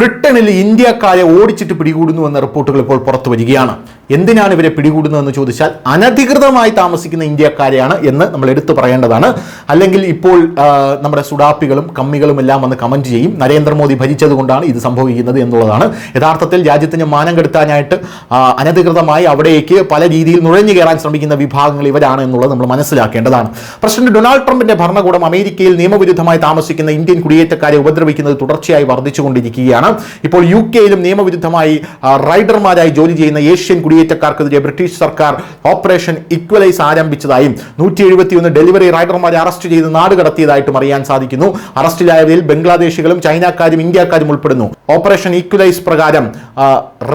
ബ്രിട്ടനിൽ ഇന്ത്യക്കാരെ ഓടിച്ചിട്ട് പിടികൂടുന്നു എന്ന റിപ്പോർട്ടുകൾ ഇപ്പോൾ പുറത്തു വരികയാണ്. എന്തിനാണ് ഇവരെ പിടികൂടുന്നതെന്ന് ചോദിച്ചാൽ അനധികൃതമായി താമസിക്കുന്ന ഇന്ത്യക്കാരെയാണ് എന്ന് നമ്മൾ എടുത്തു പറയേണ്ടതാണ്. അല്ലെങ്കിൽ ഇപ്പോൾ നമ്മുടെ സുഡാപ്പികളും കമ്മികളും എല്ലാം വന്ന് കമന്റ് ചെയ്യും നരേന്ദ്രമോദി ഭരിച്ചതുകൊണ്ടാണ് ഇത് സംഭവിക്കുന്നത് എന്നുള്ളതാണ്. യഥാർത്ഥത്തിൽ രാജ്യത്തിന് മാനം കെടുത്താനായിട്ട് അനധികൃതമായി അവിടേക്ക് പല രീതിയിൽ നുഴഞ്ഞു കയറാൻ ശ്രമിക്കുന്ന വിഭാഗങ്ങൾ ഇവരാണ് എന്നുള്ളത് നമ്മൾ മനസ്സിലാക്കേണ്ടതാണ്. പ്രസിഡന്റ് ഡൊണാൾഡ് ട്രംപിന്റെ ഭരണകൂടം അമേരിക്കയിൽ നിയമവിരുദ്ധമായി താമസിക്കുന്ന ഇന്ത്യൻ കുടിയേറ്റക്കാരെ ഉപദ്രവിക്കുന്നത് തുടർച്ചയായി വർദ്ധിച്ചുകൊണ്ടിരിക്കുകയാണ്. ഇപ്പോൾ UK-യിലും നിയമവിരുദ്ധമായി റൈഡർമാരായി ജോലി ചെയ്യുന്ന ഏഷ്യൻ കുടിയേറ്റക്കാർക്കെതിരെ ബ്രിട്ടീഷ് സർക്കാർ ഓപ്പറേഷൻ ഇക്വലൈസ് ആരംഭിച്ചതായും 171 ഡെലിവറി റൈഡർമാരെ അറസ്റ്റ് ചെയ്ത് നാട് കടത്തിയതായിട്ടും അറിയാൻ സാധിക്കുന്നു. അറസ്റ്റിലായവരിൽ ബംഗ്ലാദേശികളും ചൈനക്കാരും ഇന്ത്യക്കാരും ഉൾപ്പെടുന്നു. ഓപ്പറേഷൻ ഇക്വലൈസ് പ്രകാരം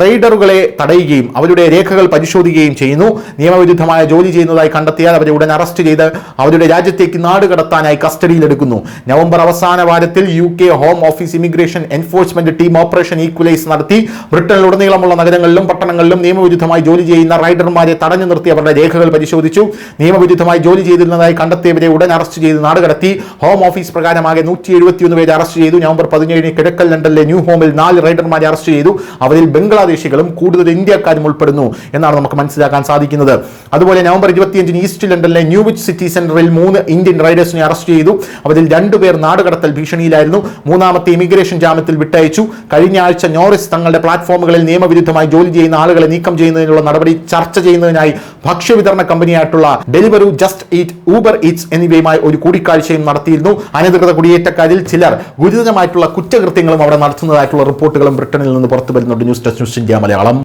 റൈഡറുകളെ തടയുകയും അവരുടെ രേഖകൾ പരിശോധിക്കുകയും ചെയ്യുന്നു. നിയമവിരുദ്ധമായ ജോലി ചെയ്യുന്നതായി കണ്ടെത്തിയാൽ അവരെ ഉടൻ അറസ്റ്റ് ചെയ്ത് അവരുടെ രാജ്യത്തേക്ക് നാട് കടത്താനായി കസ്റ്റഡിയിലെടുക്കുന്നു. നവംബർ അവസാന വാരത്തിൽ UK home office immigration enforcement team operation equalise നടത്തി ബ്രിട്ടനിലുടനീളമുള്ള നഗരങ്ങളിലും പട്ടണങ്ങളിലും നിയമവിരുദ്ധമായി ജോലി ചെയ്യുന്ന റൈഡർമാരെ തടഞ്ഞു നിർത്തി അവരുടെ രേഖകൾ പരിശോധിച്ചു. നിയമവിരുദ്ധമായി ജോലി ചെയ്തിരുന്നതായി കണ്ടെത്തിയവരെ ഉടൻ അറസ്റ്റ് ചെയ്ത് നാട് കടത്തി. ഹോം ഓഫീസ് പ്രകാരമാകെ 171 പേരെ അറസ്റ്റ് ചെയ്തു. നവംബർ 17 കിഴക്കൻ ലണ്ടനിലെ ന്യൂ ഹോമിൽ 4 റൈഡർമാരെ അറസ്റ്റ് ചെയ്തു. അവരിൽ ബംഗ്ലാദേശികളും കൂടുതൽ ഇന്ത്യക്കാരും ഉൾപ്പെടുന്നു എന്നാണ് നമുക്ക് മനസ്സിലാക്കാൻ സാധിക്കുന്നത്. അതുപോലെ നവംബർ 25 ഈസ്റ്റ് ലണ്ടനിലെ ന്യൂവിച്ച് സിറ്റി സെന്ററിൽ 3 ഇന്ത്യൻ റൈഡേഴ്സിനെ അറസ്റ്റ് ചെയ്തു. അവരിൽ 2 പേർ നാടുകടത്തൽ ഭീഷണിയിലായിരുന്നു. മൂന്നാമത്തെ ഇമിഗ്രേഷൻ ജാമ്യത്തിൽ വിട്ടയച്ചു. കഴിഞ്ഞ ആഴ്ച നോറിസ് തങ്ങളുടെ പ്ലാറ്റ്ഫോമുകളിൽ നിയമവിരുദ്ധമായി ജോലി ചെയ്യുന്ന ആളുകളെ നീക്കം ചെയ്യുന്നതിനുള്ള നടപടി ചർച്ച ചെയ്യുന്നതിനായി ഭക്ഷ്യവിതരണ കമ്പനിയായിട്ടുള്ള delivery, Just Eat, Uber Eats എന്നിവയുമായി ഒരു കൂടിക്കാഴ്ചയും നടത്തിയിരുന്നു. അനധികൃത കുടിയേറ്റക്കാരിൽ ചിലർ ഗുരുതരമായിട്ടുള്ള കുറ്റകൃത്യങ്ങളും അവിടെ നടത്തുന്നതായിട്ടുള്ള റിപ്പോർട്ടുകളും ബ്രിട്ടനിൽ നിന്ന് പുറത്തു വരുന്നുണ്ട്. News desk news India Malayalam.